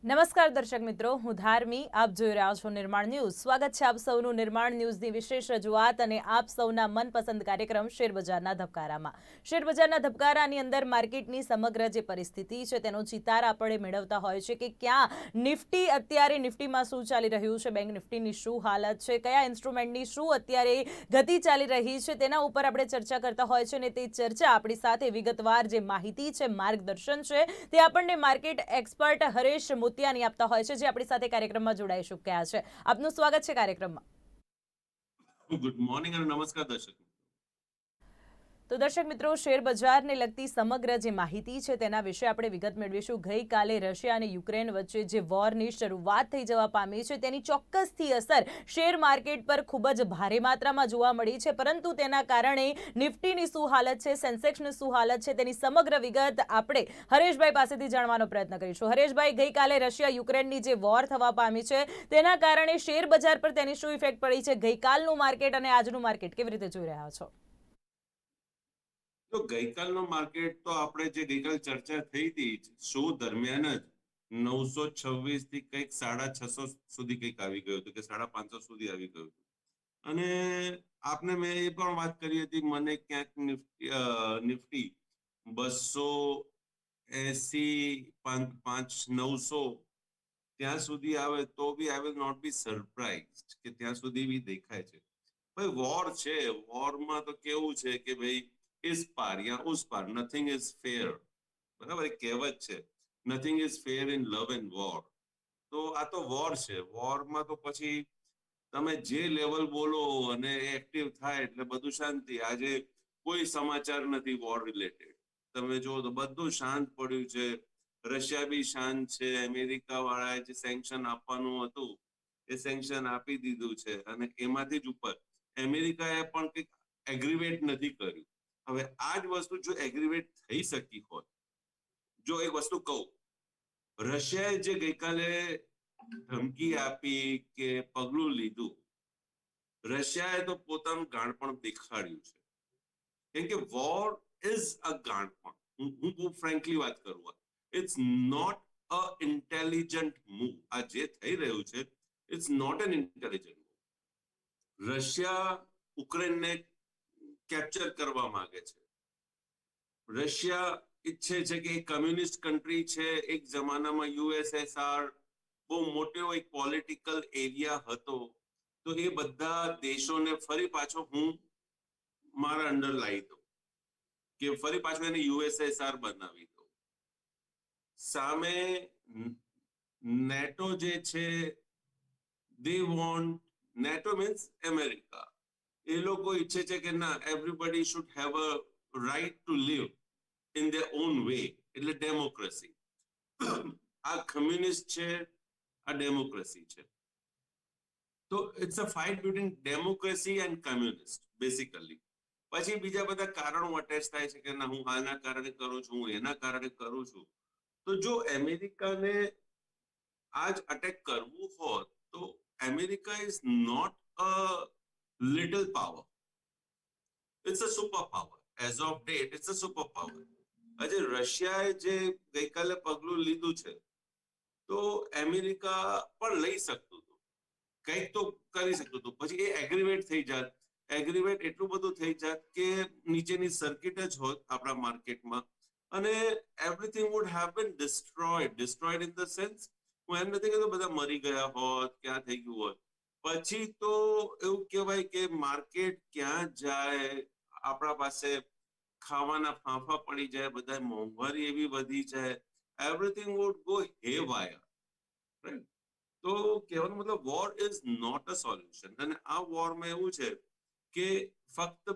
નમસ્કાર દર્શક મિત્રો, હું ધાર્મી. આપ જોઈ રહ્યા છો નિર્માણ ન્યૂઝ. સ્વાગત છે આપ સૌનું નિર્માણ ન્યૂઝની વિશેષ રજૂઆત અને આપ સૌના મનપસંદ કાર્યક્રમ શેરબજારના ધબકારામાં. શેરબજારના ધબકારાની અંદર માર્કેટની સમગ્ર જે પરિસ્થિતિ છે તેનો ચિતાર આપણે મેળવતા હોય છે કે ક્યાં નિફ્ટી અત્યારે નિફ્ટીમાં શું ચાલી રહ્યું છે, બેંક નિફ્ટીની શું હાલત છે, કયા ઇન્સ્ટ્રુમેન્ટની શું અત્યારે ગતિ ચાલી રહી છે તેના ઉપર આપણે ચર્ચા કરતા હોય છે અને તે ચર્ચા આપણી સાથે વિગતવાર જે માહિતી છે, માર્ગદર્શન છે તે આપણને માર્કેટ એક્સપર્ટ હરેશ મોતિયાની આપતા હોય છે, જે આપણી સાથે કાર્યક્રમમાં જોડાઈ ચૂક્યા છે. આપનું સ્વાગત છે કાર્યક્રમમાં. ગુડ મોર્નિંગ અને નમસ્કાર દર્શક. તો દર્શક મિત્રો, શેર બજારને લગતી સમગ્ર જે માહિતી છે તેના વિશે આપણે વિગત મેળવીશું. ગઈકાલે રશિયા અને યુક્રેન વચ્ચે જે વોરની શરૂઆત થઈ જવા પામી છે તેની ચોક્કસથી અસર શેર માર્કેટ પર ખૂબ જ ભારે માત્રામાં જોવા મળી છે, પરંતુ તેના કારણે નિફ્ટીની શું હાલત છે, સેન્સેક્સની શું હાલત છે તેની સમગ્ર વિગત આપણે હરેશભાઈ પાસેથી જાણવાનો પ્રયત્ન કરીશું. હરેશભાઈ, ગઈકાલે રશિયા યુક્રેનની જે વોર થવા પામી છે તેના કારણે શેર બજાર પર તેની શું ઇફેક્ટ પડી છે, ગઈકાલનું માર્કેટ અને આજનું માર્કેટ કેવી રીતે જોઈ રહ્યા છો? તો ગઈકાલનો માર્કેટ તો આપણે જે ગઈકાલ ચર્ચા થઈ હતી શો દરમિયાન જ 926 થી કંઈક 650 સુધી કંઈક આવી ગયું હતું કે 550 સુધી આવી ગયું હતું. અને આપને મેં એ પણ વાત કરી હતી, મને ક્યાંક નિફ્ટી 280 900 ત્યાં સુધી આવે તો બી I will not be surprised કે ત્યાં સુધી બી દેખાય છે. ભાઈ વોર છે, વોરમાં તો કેવું છે કે ભાઈ ઇસ પાર યા ઉસ પાર, નથિંગ ઇઝ ફેર. બરાબર, એક કહેવત છે, nothing is fair in love and war. તો આ તો વોર છે. વોરમાં તો પછી તમે જે લેવલ બોલો અને એક્ટિવ થાય એટલે બધું શાંતિ. આજે કોઈ સમાચાર નથી વોર રિલેટેડ. તમે જો તો બધું શાંત પડ્યું છે. રશિયા બી શાંત છે. અમેરિકા વાળાએ જે સેન્કશન આપવાનું હતું એ સેન્કશન આપી દીધું છે અને એમાંથી જ ઉપર અમેરિકાએ પણ કંઈક એગ્રીમેન્ટ નથી કર્યું. હવે આ જ વસ્તુ જો એગ્રીમેન્ટ થઈ શકી હોત, જો એક વસ્તુ કહું, રશિયાએ જે ગઈકાલે ધમકી આપી કે પગલું લીધું, રશિયાએ તો પોતાનું ગાણપણ દેખાડ્યું છે. કેમ કે વોર ઇઝ અ ગાણપણ. હું બહુ ફ્રેન્કલી વાત કરું, it's not a intelligent move. આ જે થઈ રહ્યું છે it's not an intelligent move. Russia ઉક્રેનને કેપ્ચર કરવા માંગે છે. રશિયા ઈચ્છે છે કે એક કમ્યુનિસ્ટ કન્ટ્રી છે, એક જમાનામાં યુએસએસઆર બહુ મોટો એક પોલિટિકલ એરિયા હતો, તો એ બધા દેશોને ફરી પાછો હું મારા અંડર લાવી દઉં, કે ફરી પાછું એને યુએસએસઆર બનાવી દઉં. સામે નેટો જે છે, they want, NATO means America, એ લોકો ઈચ્છે છે કે ના, everybody should have a right to live in their own way, એટલે ડેમોક્રેસી. આ કમ્યુનિસ્ટ છે, આ ડેમોક્રેસી છે. તો it's a fight between democracy and communist basically. પછી બીજા બધા કારણો અટેચ થાય છે કે ના, હું આના કારણે કરું છું, હું એના કારણે કરું છું. તો જો અમેરિકાને આજ અટેક કરવું હોત તો America is not a little power, it's a super power. As of date it's a super power. આજે રશિયાએ જે ગઈકાલે પગલું લીધું છે તો અમેરિકા પણ લઈ શકતું હતું, કંઈક તો કરી શકતું હતું. પછી એ એગ્રીમેન્ટ થઈ જાત, એગ્રીમેન્ટ એટલું બધું થઈ જાત કે નીચેની સર્કિટ જ હોત આપણા માર્કેટમાં, અને everything would have been destroyed in the sense, હું એમ નથી કહેતો બધા મરી ગયા હોત, ક્યાં થઈ ગયું હોત. પછી તો એવું કહેવાય કે માર્કેટ ક્યાં જાય, આપણા પાસે ખાવાના ફાંફા પડી જાય, બધા મોંઘવારી એવી વધી જાય, everything would go haywire, right? તો કહેવાનો મતલબ war is not a solution. અને આ વોરમાં એવું છે કે ફક્ત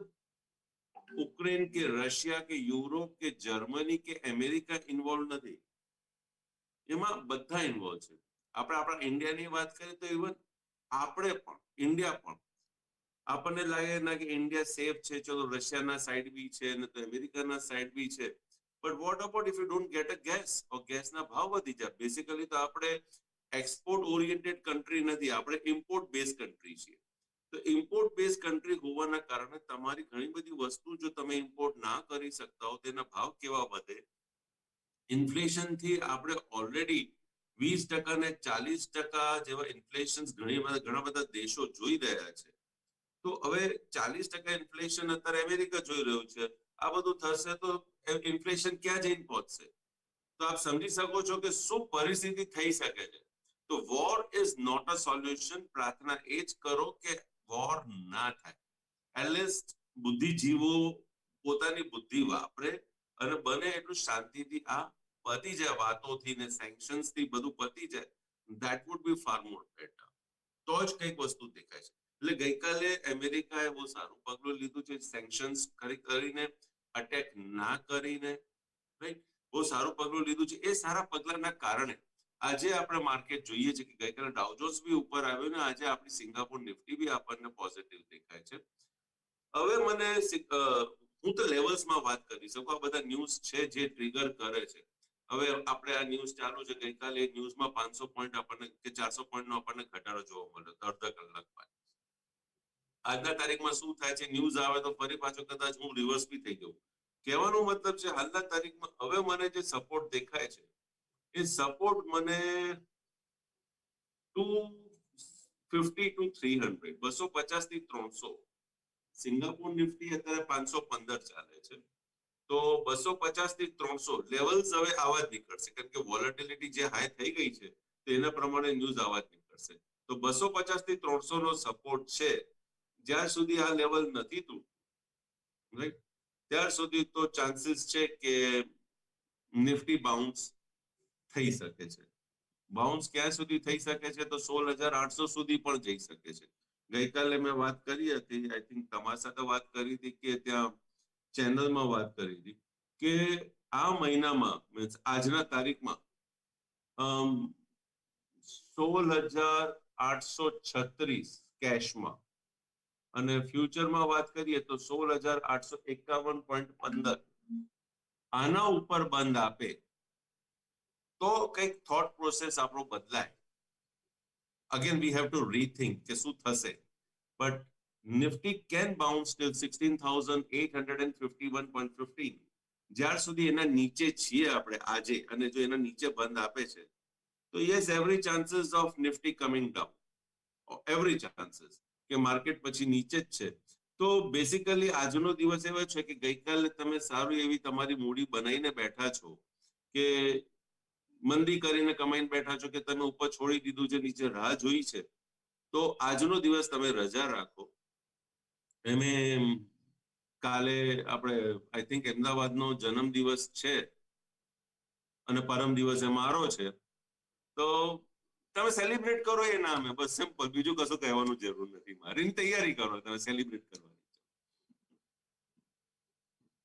ઉક્રેન કે રશિયા કે યુરોપ કે જર્મની કે અમેરિકા ઇન્વોલ્વ નથી, એમાં બધા ઇન્વોલ્વ છે. આપણે આપણા ઇન્ડિયાની વાત કરીએ તો ઇવન આપણે પણ, ઇન્ડિયા પણ, આપણને લાગે ના કે ઇન્ડિયા સેફ છે, ચલો રશિયાના સાઈડ બી છે ને તો અમેરિકાના સાઈડ બી છે, but what about if you don't get a gas, or ગેસના ભાવ વધી જાય. બેસિકલી તો આપણે એક્સપોર્ટ ઓરિએન્ટેડ કન્ટ્રી નથી, આપણે ઇમ્પોર્ટ બેઝ કન્ટ્રી છીએ. તો ઇમ્પોર્ટ બેઝ કન્ટ્રી હોવાના કારણે તમારી ઘણી બધી વસ્તુ જો તમે ઇમ્પોર્ટ ના કરી શકતા હો, તેના ભાવ કેવા વધે. ઇન્ફ્લેશનથી આપણે ઓલરેડી 20% ને 40% જેવા ઇન્ફ્લેશન ઘણા બધા દેશો જોઈ રહ્યા છે. તો હવે 40% ઇન્ફ્લેશન અત્યારે અમેરિકા જોઈ રહ્યું છે. આ બધું થશે તો ઇન્ફ્લેશન ક્યાં જઈને પહોંચશે? તો આપ સમજી શકો છો કે શું પરિસ્થિતિ થઈ શકે છે. તો war is not a solution. પ્રાર્થના એ જ કરો કે વોર ના થાય. એટલીસ્ટ બુદ્ધિજીવો પોતાની બુદ્ધિ વાપરે અને બને એટલું શાંતિથી આ પતી જાય, વાતોથી ને સેન્કશન્સ થી બધું પતી જાય. That would be far more better. તો જ કંઈક વસ્તુ દેખાય છે. એટલે ગઈકાલે અમેરિકાએ બહુ સારું પગલું લીધું છે, સેન્કશન્સ કરીને અટેક ના કરીને, રાઈટ, બહુ સારું પગલું લીધું છે. એ સારા પગલાના કારણે આજે આપણે માર્કેટ જોઈએ છે કે ગઈકાલે ડાઉ જોન્સ બી ઉપર આવ્યો ને આજે આપણી સિંગાપોર નિફ્ટી બી આપણને પોઝિટિવ દેખાય છે. હવે મને હું તો લેવલ્સમાં વાત કરી શકું. આ બધા ન્યૂઝ છે જે ટ્રિગર કરે છે. હવે આપણે આ ન્યૂઝ ચાલુ છે, ગઈકાલે ન્યૂઝમાં 500 પોઈન્ટ આપણને કે 400 પોઈન્ટનો આપણને ઘટાડો જોવા મળ્યો અડધા કલાકમાં. આજના તારીખમાં શું થાય છે, ન્યૂઝ આવે તો ફરી પાછો કદાચ હું રિવર્સ બી થઈ ગયું. કહેવાનો મતલબ છે હાલના તારીખમાં હવે મને જે સપોર્ટ દેખાય છે એ સપોર્ટ મને 250 to 300, 250 થી 300. સિંગાપોર નિફ્ટી અત્યારે 515 ચાલે છે. તો 250 થી 300 લેવલ્સ હવે આવા જ નીકળશે, કારણ કે વોલેટિલિટી જે હાઈ થઈ ગઈ છે તેના પ્રમાણે ન્યૂઝ આવા જ નીકળશે. તો 250 થી 300 નો સપોર્ટ છે. જ્યાં સુધી આ લેવલ નથી તૂટતું, રાઈટ, ત્યાર સુધી તો ચાન્સીસ છે કે નિફ્ટી બાઉન્સ થઈ શકે છે. બાઉન્સ ક્યાં સુધી થઈ શકે છે? તો 16,800 સુધી પણ જઈ શકે છે. ગઈકાલે મેં વાત કરી હતી, આઈ થિંક તમારી સાથે વાત કરી હતી કે ત્યાં ચેનલમાં વાત કરી હતી કે આ મહિનામાં મીન્સ આજના તારીખમાં 16,836 કેશમાં અને ફ્યુચરમાં વાત કરીએ તો 16,851.15. આના ઉપર બંધ આપે તો કંઈક થોટ પ્રોસેસ આપણો બદલાય. અગેન વી હેવ ટુ રીથિંક કે શું થશે. But Nifty can bounce till 16,851.15. જ્યાર સુધી એના નીચે છીએ આપણે આજે અને જો એના નીચે બંધ આપે છે તો yes, every chances of Nifty coming down, every chances કે માર્કેટ પછી નીચે જ છે. તો બેસિકલી આજનો દિવસ એવો છે કે ગઈકાલે તમે સારું એવી તમારી મૂડી બનાવીને બેઠા છો કે મંદી કરીને કમાઈને બેઠા છો કે તમે ઉપર છોડી દીધું છે, નીચે રાહ જોઈ છે, તો આજનો દિવસ તમે રજા રાખો. એમે કાલે આપણે આઈ થિંક અમદાવાદનો જન્મદિવસ છે અને પરમ દિવસે મારો છે, તો તમે સેલિબ્રેટ કરો એ નામે, બસ સિમ્પલ. બીજું કશું કહેવાનું જરૂર નથી. મારી તૈયારી કરો તમે સેલિબ્રેટ કરવાની.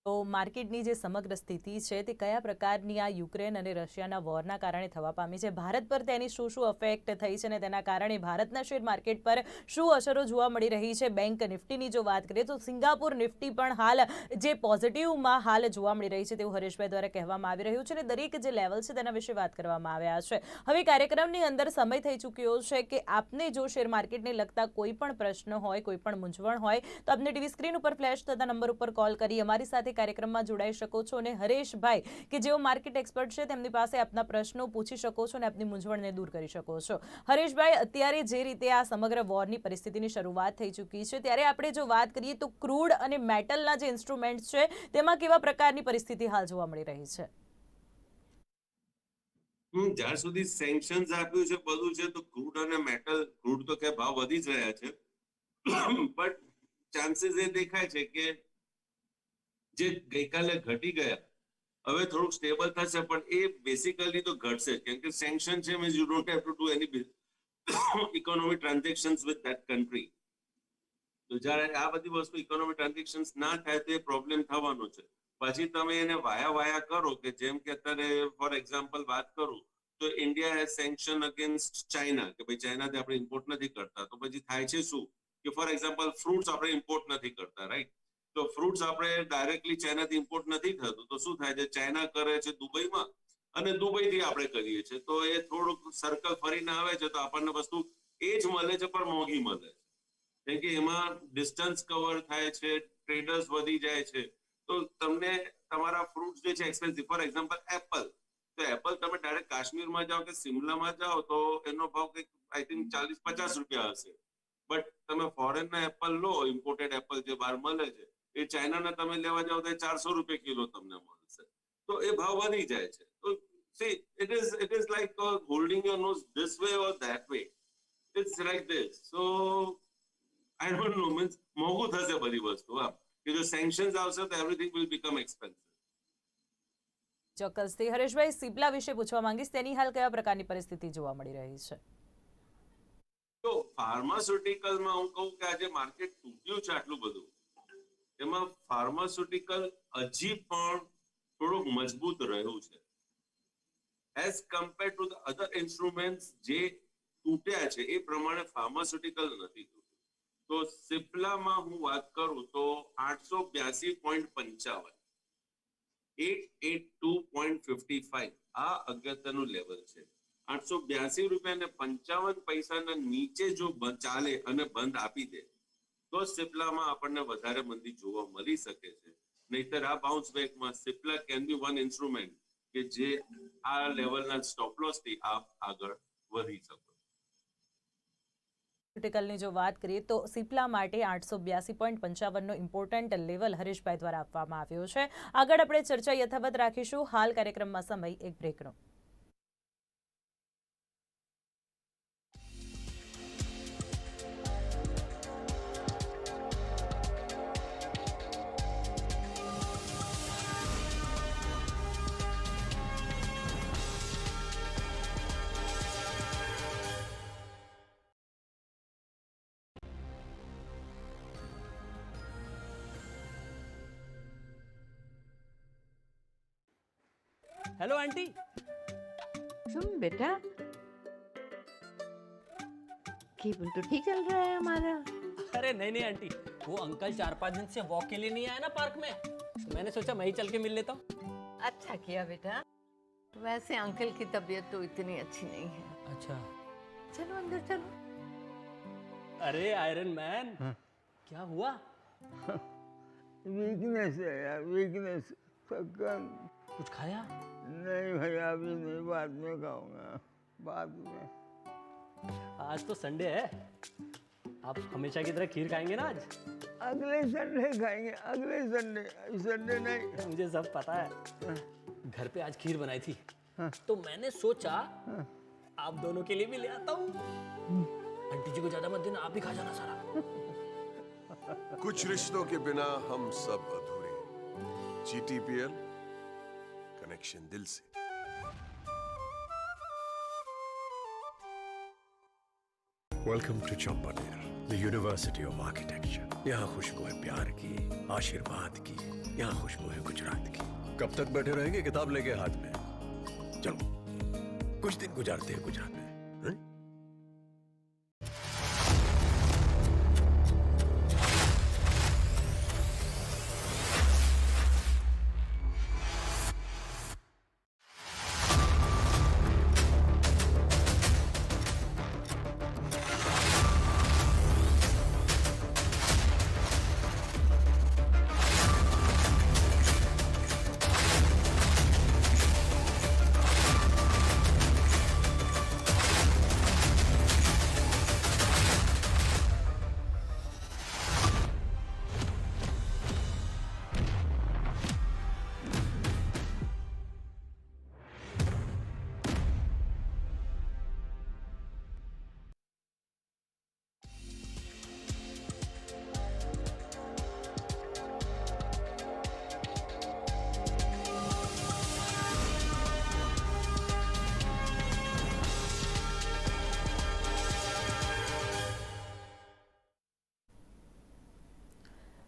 તો માર્કેટની જે સમગ્ર સ્થિતિ છે તે કયા પ્રકારની આ યુક્રેન અને રશિયાના વોરના કારણે થવા પામી છે, ભારત પર તેની શું અફેક્ટ થઈ છે અને તેના કારણે ભારતના શેર માર્કેટ પર શું અસરો જોવા મળી રહી છે. બેંક નિફ્ટીની જો વાત કરીએ તો સિંગાપુર નિફ્ટી પણ હાલ જે પોઝિટિવમાં હાલ જોવા મળી રહી છે તેવું હરેશભાઈ દ્વારા કહેવામાં આવી રહ્યું છે અને દરેક જે લેવલ છે તેના વિશે વાત કરવામાં આવ્યા છે. હવે કાર્યક્રમની અંદર સમય થઈ ચૂક્યો છે કે આપને જો શેર માર્કેટને લગતા કોઈ પણ પ્રશ્ન હોય, કોઈ પણ મૂંઝવણ હોય તો આપને ટીવી સ્ક્રીન ઉપર ફ્લેશ થતા નંબર ઉપર કોલ કરી અમારી સાથે કાર્યક્રમમાં જોડાઈ શકો છો અને હરેશભાઈ કે જેઓ માર્કેટ એક્સપર્ટ છે તેમની પાસે આપના પ્રશ્નો પૂછી શકો છો અને આપની મૂંઝવણને દૂર કરી શકો છો. હરેશભાઈ, અત્યારે જે રીતે આ સમગ્ર વોરની પરિસ્થિતિની શરૂઆત થઈ ચૂકી છે ત્યારે આપણે જો વાત કરીએ તો ક્રૂડ અને મેટલના જે ઇન્સ્ટ્રુમેન્ટ છે તેમાં કેવા પ્રકારની પરિસ્થિતિ હાલ જોવા મળી રહી છે? જ્યાં સુધી સેન્કશન્સ આપ્યું છે બધું છે તો ક્રૂડ અને મેટલ, ક્રૂડ તો કે ભાવ વધી જ રહ્યા છે, બટ ચાન્સીસ એ દેખાય છે કે જે ગઈકાલે ઘટી ગયા હવે થોડુંક સ્ટેબલ થશે, પણ એ બેસિકલી તો ઘટશે કેમ કે સેન્કશન છે, means you don't have to do any economic transactions with that country. તો જ્યારે આ બધી વસ્તુ ઇકોનોમિક ટ્રાન્ઝેક્શન્સ ના થાય તો એ પ્રોબ્લેમ થવાનો છે. પછી તમે એને વાયા કરો કે જેમ કે અત્યારે ફોર એક્ઝામ્પલ વાત કરું તો India has sanction against China કે ભાઈ ચાઇનાથી આપણે ઇમ્પોર્ટ નથી કરતા. તો પછી થાય છે શું કે ફોર એક્ઝામ્પલ ફ્રૂટ્સ આપણે ઇમ્પોર્ટ નથી કરતા, રાઈટ? તો ફ્રૂટ્સ આપણે ડાયરેક્ટલી ચાઇનાથી ઇમ્પોર્ટ નથી થતું તો શું થાય છે, ચાઇના કરે છે દુબઈમાં અને દુબઈથી આપણે કરીએ છીએ, તો એ થોડુંક સર્કલ ફરીને આવે છે તો આપણને વસ્તુ એ જ મળે છે પણ મોંઘી મળે છે. કેમ કે એમાં ડિસ્ટન્સ કવર થાય છે, ટ્રેડર્સ વધી જાય છે, તો તમને તમારા ફ્રૂટ્સ જે છે એક્સપેન્સિવ. ફોર એક્ઝામ્પલ એપલ, તો એપલ તમે ડાયરેક્ટ કાશ્મીરમાં જાઓ કે શિમલામાં જાઓ તો એનો ભાવ કંઈક આઈ થિંક 40-50 રૂપિયા હશે. બટ તમે ફોરેનના એપલ લો, ઇમ્પોર્ટેડ એપલ જે બહાર મળે છે, એ ચાઇનાના તમે લેવા જાઓ તો 400 રૂપિયા કિલો તમને મળશે. તો એ ભાવ વધી જાય છે. તો see, it is like holding your nose this way or that way. It's like this. So I don't know, means મોંઘું થશે બધી વસ્તુ. કે જો સેન્કશન્સ આવશે તો everything will become expensive. ચોક્કસથી હરેશભાઈ, સિપ્લા વિશે પૂછવા માંગીશ, તેની હાલ કયા પ્રકારની પરિસ્થિતિ જોવા મળી રહી છે? તો ફાર્માસ્યુટિકલમાં હું કહું કે આજે માર્કેટ તૂટ્યું છે આટલું બધું, એમાં ફાર્માસ્યુટિકલ હજી પણ થોડુંક મજબૂત રહ્યું છે as compare to the other instruments જે તૂટ્યા છે એ પ્રમાણે ફાર્માસ્યુટિકલ નથી તૂટ્યું. તો સિપ્લામાં હું વાત કરું તો 882.55, 882.55 આ અગત્યનું લેવલ છે. 882 રૂપિયા ને 55 પૈસાના નીચે જો ચાલે અને બંધ આપી દે તો સિપ્લામાં આપણને વધારે મંદી જોવા મળી શકે છે. નહીતર આ બાઉન્સ બેકમાં Cipla can be one instrument કે જે આ લેવલના સ્ટોપ લોસ થી આપ આગળ વધી શકો. ક્રિટિકલની જો વાત કરીએ તો સિપ્લા માટે 882.55 નો ઇમ્પોર્ટન્ટ લેવલ હરેશભાઈ દ્વારા આપવામાં આવ્યો છે. આગળ આપણે ચર્ચા યથાવત રાખીશું. હાલ કાર્યક્રમમાં સમય એક બ્રેકનો. Hello aunty. सुन बेटा, केबल तो ठीक चल रहा है हमारा। अरे नहीं नहीं आंटी, वो अंकल 4-5 दिन से वॉक के लिए नहीं आया ना पार्क में, तो मैंने सोचा मैं ही चल के मिल लेता हूँ। अच्छा किया बेटा। वैसे अंकल की तबीयत तो इतनी अच्छी नहीं है। अच्छा। चलो अंदर चलो। अरे आयरन मैन, क्या हुआ? वीकनेस है यार, वीकनेस, थकान। कुछ खाया? नहीं भैया, अभी नहीं, बाद में खाऊंगा, बाद में। आज तो संडे है, आप हमेशा की तरह खीर खाएंगे ना आज? अगले संडे खाएंगे, अगले संडे, संडे नहीं। मुझे सब पता है। घर पे आज खीर बनाई थी, तो मैंने सोचा आप दोनों के लिए भी ले आता हूँ। आंटी जी को ज्यादा मत देना, आप भी खा जाना सारा। कुछ रिश्तों के बिना हम सब अधूरे। GTPL, कनेक्शन दिल से। Welcome to Champaner, the university of architecture. यहाँ खुशबू है प्यार की, आशीर्वाद की, यहाँ खुशबू है गुजरात की। कब तक बैठे रहेंगे किताब लेके हाथ में? चलो कुछ दिन गुजारते हैं गुजरात में।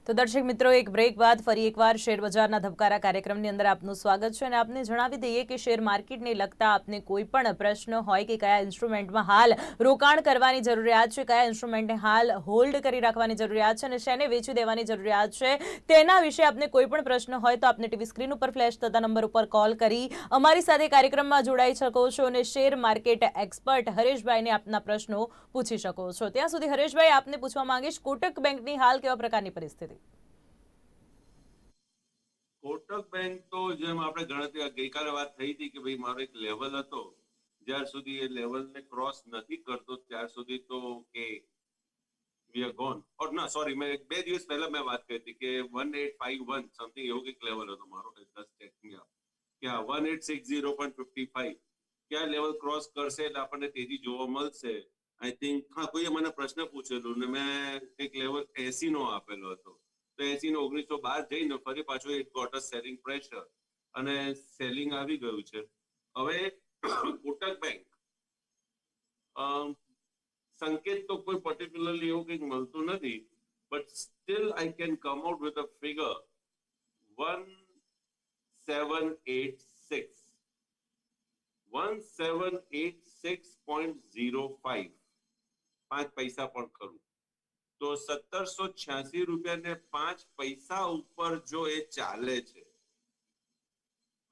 તો દર્શક મિત્રો, એક બ્રેક બાદ ફરી એકવાર શેર બજારના ધબકારા કાર્યક્રમની અંદર આપનું સ્વાગત છે અને આપને જણાવી દઈએ કે શેર માર્કેટને લગતા આપને કોઈ પણ પ્રશ્ન હોય કે કયા ઇન્સ્ટ્રુમેન્ટમાં હાલ રોકાણ કરવાની જરૂરિયાત છે, કયા ઇન્સ્ટ્રુમેન્ટને હાલ હોલ્ડ કરી રાખવાની જરૂરિયાત છે અને શેને વેચી દેવાની જરૂરિયાત છે, તેના વિશે આપને કોઈ પણ પ્રશ્ન હોય તો આપને ટીવી સ્ક્રીન ઉપર ફ્લેશ થતા નંબર ઉપર કોલ કરી અમારી સાથે કાર્યક્રમમાં જોડાઈ શકો છો અને શેર માર્કેટ એક્સપર્ટ હરેશભાઈને આપના પ્રશ્નો પૂછી શકો છો. ત્યાં સુધી હરેશભાઈ, આપને પૂછવા માંગીશ, કોટક બેંકની હાલ કેવા પ્રકારની પરિસ્થિતિ? કોટક બેંક તો જેમ આપણે ગણતરી ગઈકાલે વાત થઈ હતી કે ભાઈ મારો એક લેવલ હતો, જ્યાર સુધી એ લેવલને ક્રોસ નથી કરતો ત્યાર સુધી તો કે we are gone. Or ના સોરી, મેં 2 દિવસ પહેલા મેં વાત કરી હતી કે 1851 સમથિંગ એવું કંઈક લેવલ હતો મારો, જસ્ટ ચેક મી આપ કે 1860.55 ક્યાં લેવલ ક્રોસ કરશે એટલે આપણને તેજી જોવા મળશે. આઈ થિંક હા કોઈએ મને પ્રશ્ન પૂછેલું ને મેં કંઈક લેવલ 80 નો આપેલો હતો, તો 80 નો 1912 જઈને ફરી પાછું એક ગોટ અ સેલિંગ પ્રેશર અને સેલિંગ આવી ગયું છે. હવે કોટક બેંક સંકેત તો કોઈ પર્ટિક્યુલરલી એવું કંઈક મળતું નથી, but still I can come out with a figure 1786 1786.05, 5 પૈસા પણ ખરું. તો 1786 રૂપિયા ને 5 પૈસા ઉપર જો એ ચાલે છે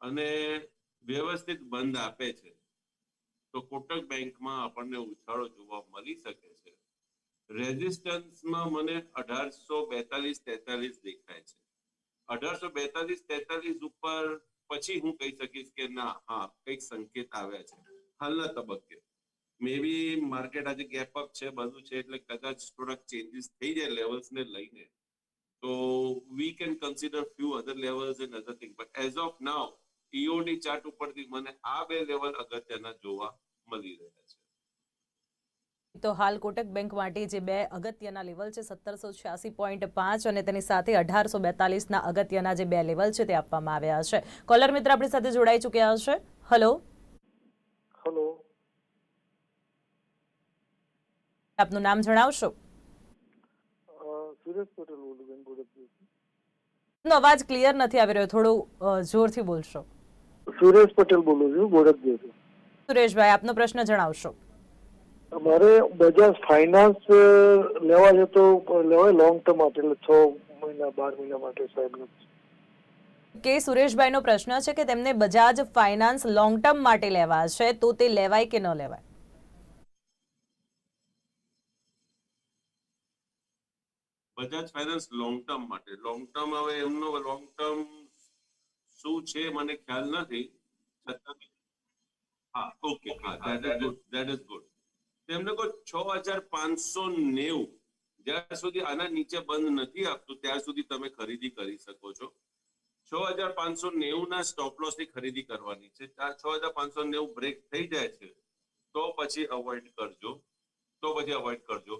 અને વ્યવસ્થિત બંધ આપે છે તો કોટક બેંકમાં આપણને ઉછાળો જોવા મળી શકે છે. રેઝિસ્ટન્સમાં મને 1842-43 દેખાય છે. 1842-43 ઉપર પછી હું કહી શકીશ કે ના હા કંઈક સંકેત આવ્યા છે હાલના તબક્કે. મે બી માર્કેટ આજે ગેપ અપ છે બધું છે એટલે કદાચ થોડાક ચેન્જીસ થઈ જાય લેવલ્સને લઈને, તો we can consider few other levels and other thing, but as of now EOD chart ઉપરથી મને આ 2 લેવલ અગત્યના જોવા મળી રહ્યા છે. તો હાલ કોટક બેંક માટે જે 2 અગત્યના લેવલ છે 1786.5 અને તેની સાથે 1842ના અગત્યના જે 2 લેવલ છે તે આપવામાં આવ્યા છે. કોલર મિત્ર આપણી સાથે જોડાઈ ચૂક્યા છે. હેલો, આપનું નામ જણાવશો? સુરેશ પટેલ બોલું બેન, બોડકદેવથી. આપનો અવાજ ક્લિયર નથી આવી રહ્યો, થોડું જોરથી બોલશો. સુરેશ પટેલ બોલું છું, બોડકદેવથી. સુરેશભાઈ, આપનો પ્રશ્ન જણાવશો. મારે બજાજ ફાઇનાન્સ લેવા છે તો લેવાય લોંગ ટર્મ માટે, એટલે 6 મહિના 12 મહિના માટે સાહેબ. કે સુરેશભાઈનો પ્રશ્ન છે કે તેમને બજાજ ફાઇનાન્સ લોંગ ટર્મ માટે લેવા છે તો તે લેવાય કે ન લેવાય? બજાજ ફાઇનાન્સ લોંગ ટર્મ માટે, લોંગ ટર્મ હવે એમનો લોંગ ટર્મ શું છે મને ખ્યાલ નથી, છતાં હા ઓકે હા ધેટ ઇઝ ગુડ. તેમને કોઈ 6590 જ્યાં સુધી આના નીચે બંધ નથી આપતું ત્યાં સુધી તમે ખરીદી કરી શકો છો. 6590 ના સ્ટોપ લોસ ની ખરીદી કરવાની છે. 6590 બ્રેક થઈ જાય છે તો પછી અવોઇડ કરજો.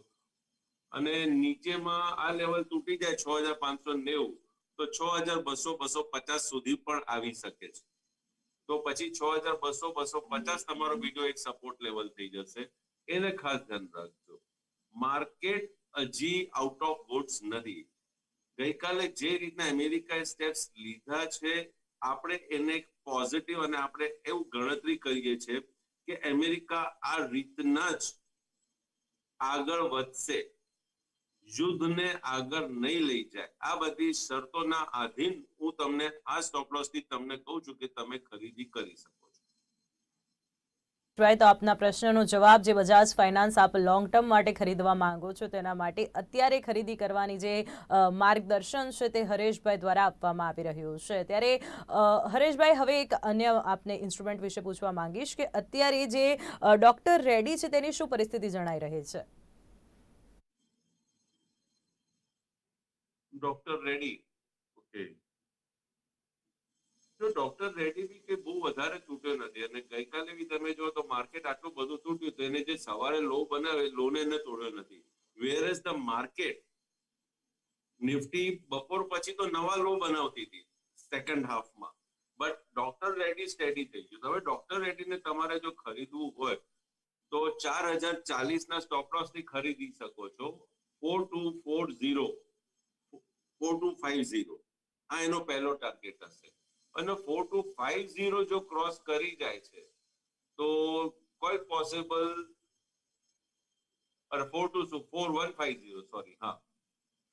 અને નીચેમાં આ લેવલ તૂટી જાય 6590 તો 6200-250 સુધી પણ આવી શકે છે. તો પછી 6200-250 તમારો બીજો એક સપોર્ટ લેવલ થઈ જશે. એને ખાસ ધ્યાન રાખજો. માર્કેટ હજી આઉટ ઓફ વૂડ્સ નથી. ગઈકાલે જે રીતના અમેરિકાએ સ્ટેપ્સ લીધા છે આપણે એને પોઝિટિવ અને આપણે એવું ગણતરી કરીએ છીએ કે અમેરિકા આ રીતના જ આગળ વધશે, યુદ્ધને આગળ નહીં લઈ જાય. આ બધી શરતોના આધીન હું તમને આ સ્ટોપ લોસ થી તમને કહું છું કે તમે ખરીદી કરી શકો છો. તો આપના પ્રશ્નનો જવાબ, જે બજાજ ફાઇનાન્સ આપ લોંગ ટર્મ માટે ખરીદવા માંગો છો તેના માટે અત્યારે ખરીદી કરવાની જે માર્ગદર્શન છે તે હરેશભાઈ દ્વારા આપવામાં આવી રહ્યું છે. ત્યારે હરેશભાઈ, હવે એક અન્ય આપને ઇન્સ્ટ્રુમેન્ટ વિશે પૂછવા માંગીશ કે અત્યારે જે ડોક્ટર રેડી છે તેની શું પરિસ્થિતિ જણાઈ રહી છે? Doctor ready, okay. જો ડોક્ટર રેડી બી કે બહુ વધારે તૂટ્યો નથી અને ગઈકાલે બી તમે જો તો માર્કેટ આટલું બધું તૂટ્યું તો એને જે સવારે લો બનાવે લોને એને તોડ્યો નથી. Whereas the market Nifty બપોર પછી તો નવા લો બનાવતી હતી સેકન્ડ હાફમાં, બટ ડોક્ટર રેડી સ્ટેડી થઈ ગયું. હવે ડોક્ટર રેડીને તમારે જો ખરીદવું હોય તો 4040 ના સ્ટોપ લોસ થી ખરીદી શકો છો. 4250 આ એનો પહેલો ટાર્ગેટ હશે. અને 4250 જો ક્રોસ કરી જાય છે તો કોઈ પોસિબલ 4150 સોરી હા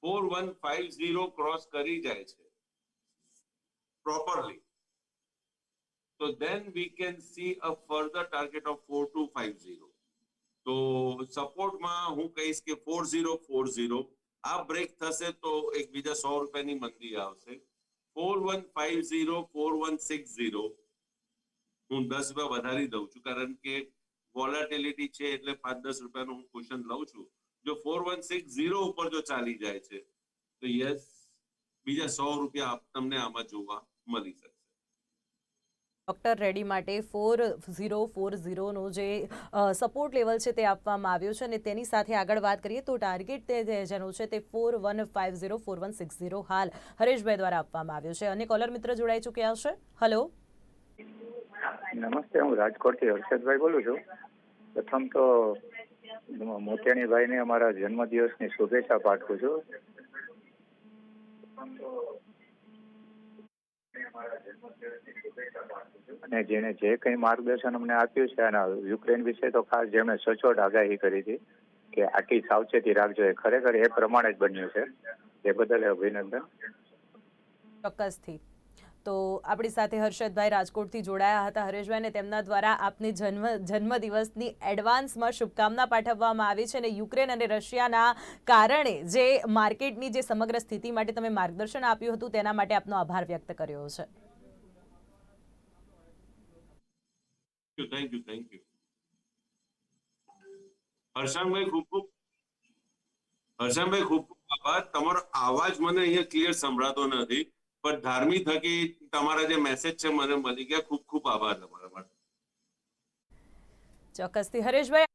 4150 ક્રોસ કરી જાય છે properly, so then we can see a further target of 4250. તો સપોર્ટમાં હું કહીશ કે 4040 આ બ્રેક થશે તો એક બીજા 100 રૂપિયાની મંદી આવશે. 4150 4160 હું 10 રૂપિયા વધારી દઉં છું કારણ કે વોલેટિલિટી છે એટલે 5-10 રૂપિયાનું હું ક્વેશ્ચન લઉં છું. જો 4160 ઉપર જો ચાલી જાય છે તો યસ બીજા 100 રૂપિયા તમને આમાં જોવા મળી શકશે. ડોક્ટર રેડ્ડી માટે 4040નો જે સપોર્ટ લેવલ છે તે આપવામાં આવ્યો છે અને તેની સાથે આગળ વાત કરીએ તો ટાર્ગેટ જેનો છે તે 4150 4160 હાલ હરેશભાઈ દ્વારા આપવામાં આવ્યો છે. અને કોલર મિત્ર જોડાઈ ચૂક્યા છે. હલો, નમસ્તે, હું રાજકોટથી હર્ષદભાઈ બોલું છું. પ્રથમ તો મોતિયાણીભાઈને અમારા જન્મદિવસની શુભેચ્છા પાઠવું છું. અને જેને જે કંઈ માર્ગદર્શન અમને આપ્યું છે અને યુક્રેન વિશે તો ખાસ જેમણે સચોટ આગાહી કરી હતી કે આટલી સાવચેતી રાખજો, એ ખરેખર એ પ્રમાણે જ બન્યું છે. એ બદલ અભિનંદન. ચોક્કસથી. તો આપણી સાથે હર્ષદભાઈ રાજકોટથી જોડાયા હતા. હરેશભાઈને તેમના દ્વારા આપની જન્મદિવસની એડવાન્સમાં શુભકામના પાઠવવામાં આવી છે અને યુક્રેન અને રશિયાના કારણે જે માર્કેટની જે સમગ્ર સ્થિતિ માટે તમે માર્ગદર્શન આપ્યું હતું તેના માટે આપનો આભાર વ્યક્ત કર્યો છે. Thank you. હર્ષામભાઈ ખૂબ આભાર. તમારો અવાજ મને અહીંયા ક્લિયર સંભળાતો નથી, પણ ધાર્મિક થકી તમારા જે મેસેજ છે મને મળી ગયા. ખૂબ ખૂબ આભાર તમારા માટે. ચોક્કસથી. હરેશભાઈ,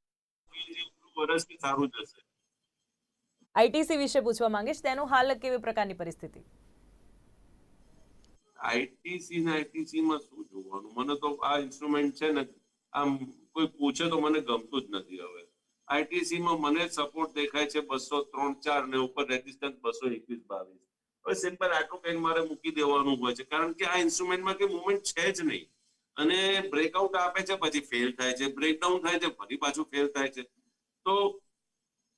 વર્ષથી સારું જશે. આઈટીસી વિશે પૂછવા માંગીશ, તેનું હાલ કેવી પ્રકારની પરિસ્થિતિ? આઈટીસી માં શું જોવાનું? મને તો આ ઇન્સ્ટ્રુમેન્ટ છે ને આમ કોઈ પૂછે તો મને ગમતું જ નથી. હવે આઈટીસી માં મને સપોર્ટ દેખાય છે 203-4 ને ઉપર રેઝિસ્ટન્સ 221-22. હવે સિમ્પલ આટલું કઈ મારે મૂકી દેવાનું હોય છે કારણ કે આ ઇન્સ્ટ્રુમેન્ટમાં કે મુવમેન્ટ છે જ નહીં. અને બ્રેકઆઉટ આપે છે પછી ફેલ થાય છે, બ્રેકડાઉન થાય છે ફરી પાછું ફેલ થાય છે. તો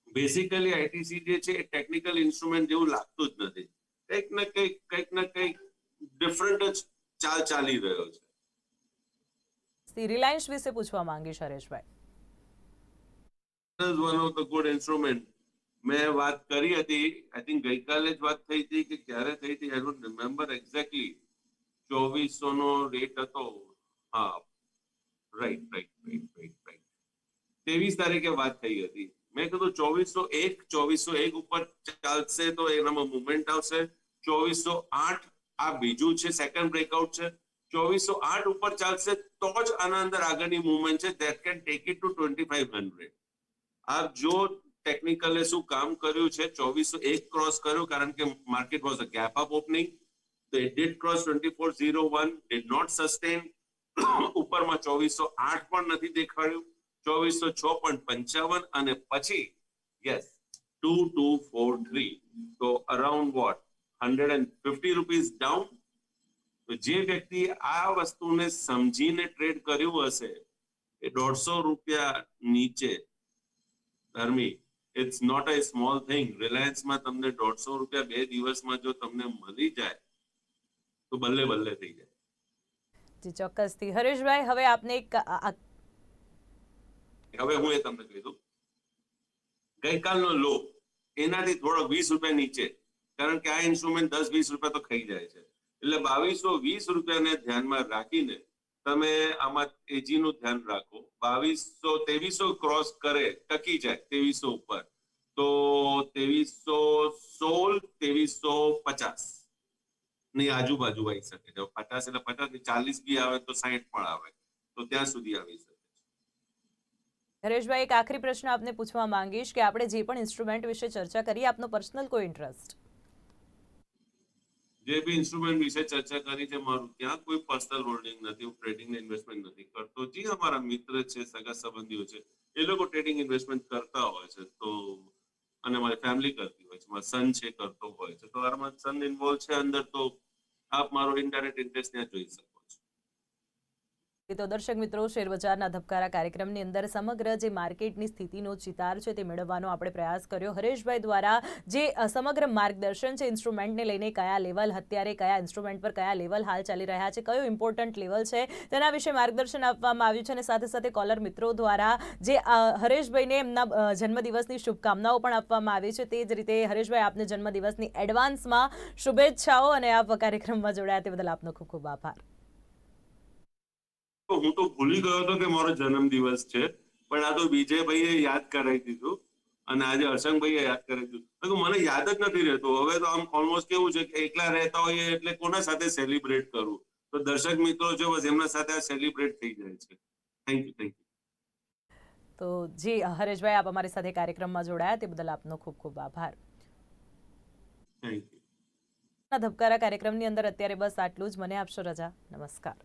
બેસિકલી આઈટીસી જે છે એ ટેકનિકલ ઇન્સ્ટ્રુમેન્ટ જેવું લાગતું જ નથી. કંઈક ને કંઈક ડિફરન્ટ જ ચાલી રહ્યો છે. રિલાયન્સ વિશે પૂછવા માંગીશ Hareshbhai. One of the good instrument. મેં વાત કરી હતી, આઈ થિંક ગઈકાલે જ વાત થઈ હતી કે ક્યારે થઈ હતી, આઈ ડોન્ટ રિમેમ્બર એક્ઝેક્ટલી. 2400 નો રેટ હતો. હા, રાઈટ. 23 તારીખે વાત થઈ હતી. મેં કીધું 2401 ઉપર ચાલશે તો એનામાં મુવમેન્ટ આવશે. 2408 આ બીજું છે, સેકન્ડ બ્રેકઆઉટ છે. 2408 ઉપર ચાલશે તો જ આના અંદર આગળની મુવમેન્ટ છે. That can take it to 2500. આપ જો ટેકનિકલે શું કામ કર્યું છે, 2401 ક્રોસ કર્યું કારણ કે market was a gap up opening. તો it did cross 2401, did not sustain. ઉપરમાં 2408 પણ નથી દેખાડ્યું, 2406.55 અને પછી યસ 2243. તો અરાઉન્ડ વોટ 150 રૂપીઝ ડાઉન. તો જે વ્યક્તિ આ વસ્તુને સમજીને ટ્રેડ કર્યું હશે એ 150 રૂપિયા નીચે, Dharmi, it's not a small thing. રિલાયન્સમાં તમને 150 રૂપિયા 2 દિવસમાં જો તમને મળી જાય તો બલ્લે બલ્લે થઈ જાય. જી ચોક્કસથી. હરેશભાઈ, હવે આપને હવે હું એ તમને કીધું ગઈકાલનો લો એનાથી થોડો 20 રૂપિયા નીચે, કારણ કે આ ઇન્સ્ટ્રુમેન્ટ 10-20 રૂપિયા તો ખાઈ જાય છે. એટલે 2220 રૂપિયાને ધ્યાનમાં રાખીને તમે આમાં તેજીનું ધ્યાન રાખો. 2300 ક્રોસ કરે, ટકી જાય 2300 ઉપર તો 2316 2350 ની આજુબાજુ આવી શકે છે. 50 એટલે 50 ની 40 બી આવે તો 60 પણ આવે, તો ત્યાં સુધી આવી શકે. હરેશભાઈ, એક આખરી પ્રશ્ન આપને પૂછવા માંગીશ કે આપણે જે પણ ઇન્સ્ટ્રુમેન્ટ વિશે ચર્ચા કરી, આપનો પર્સનલ કોઈ ઇન્ટરેસ્ટ? જે બી ઇન્સ્ટ્રુમેન્ટ વિશે ચર્ચા કરી છે, મારું ત્યાં કોઈ પર્સનલ હોલ્ડિંગ નથી. હું ટ્રેડિંગ ને ઇન્વેસ્ટમેન્ટ નથી કરતો. જે અમારા મિત્ર છે, સગા સંબંધીઓ છે, એ લોકો ટ્રેડિંગ ઇન્વેસ્ટમેન્ટ કરતા હોય છે. તો અને મારી ફેમિલી કરતી હોય છે, મારો સન છે કરતો હોય છે, તો આમાં સન ઇન્વોલ્વ છે અંદર, તો આપ મારો ઇનડાયરેક્ટ ઇન્ટરેસ્ટ ત્યાં જોઈ શકો છો. તો દર્શક મિત્રો, શેરબજારના ધબકારા કાર્યક્રમની અંદર સમગ્ર જે માર્કેટની સ્થિતિનો ચિતાર છે તે મેળવવાનો આપણે પ્રયાસ કર્યો. હરેશભાઈ દ્વારા જે સમગ્ર માર્ગદર્શન છે ઇન્સ્ટ્રુમેન્ટને લઈને, કયા લેવલ અત્યારે કયા ઇન્સ્ટ્રુમેન્ટ પર કયા લેવલ હાલ ચાલી રહ્યા છે, કયો ઇમ્પોર્ટન્ટ લેવલ છે તેના વિશે માર્ગદર્શન આપવામાં આવ્યું છે અને સાથે સાથે કોલર મિત્રો દ્વારા જે હરેશભાઈને એમના જન્મદિવસની શુભકામનાઓ પણ આપવામાં આવી છે. તે જ રીતે હરેશભાઈ, આપને જન્મદિવસની એડવાન્સમાં શુભેચ્છાઓ અને આપ કાર્યક્રમમાં જોડાયા તે બદલ આપનો ખૂબ ખૂબ આભાર. હું તો ભૂલી ગયો હતો કે મારો જન્મદિવસ છે, પણ આ તો વિજયભાઈએ યાદ કરાવી દીધું અને આજે હર્ષંગભાઈએ યાદ કરાવી દીધું. મને યાદ જ નથી રહેતું. હવે તો આમ ઓલમોસ્ટ કેવું છે કે એકલા રહેતા હોઈએ એટલે કોના સાથે સેલિબ્રેટ કરવું, તો દર્શક મિત્રો છે બસ એમના સાથે આ સેલિબ્રેટ થઈ જાય છે. Thank you. તો જી હરેશભાઈ, આપ અમારી સાથે કાર્યક્રમમાં જોડાયા તે બદલ આપનો ખૂબ ખૂબ આભાર. Thank you. ધબકારા કાર્યક્રમની અંદર અત્યારે બસ આટલું જ. મને આપશો રજા. નમસ્કાર.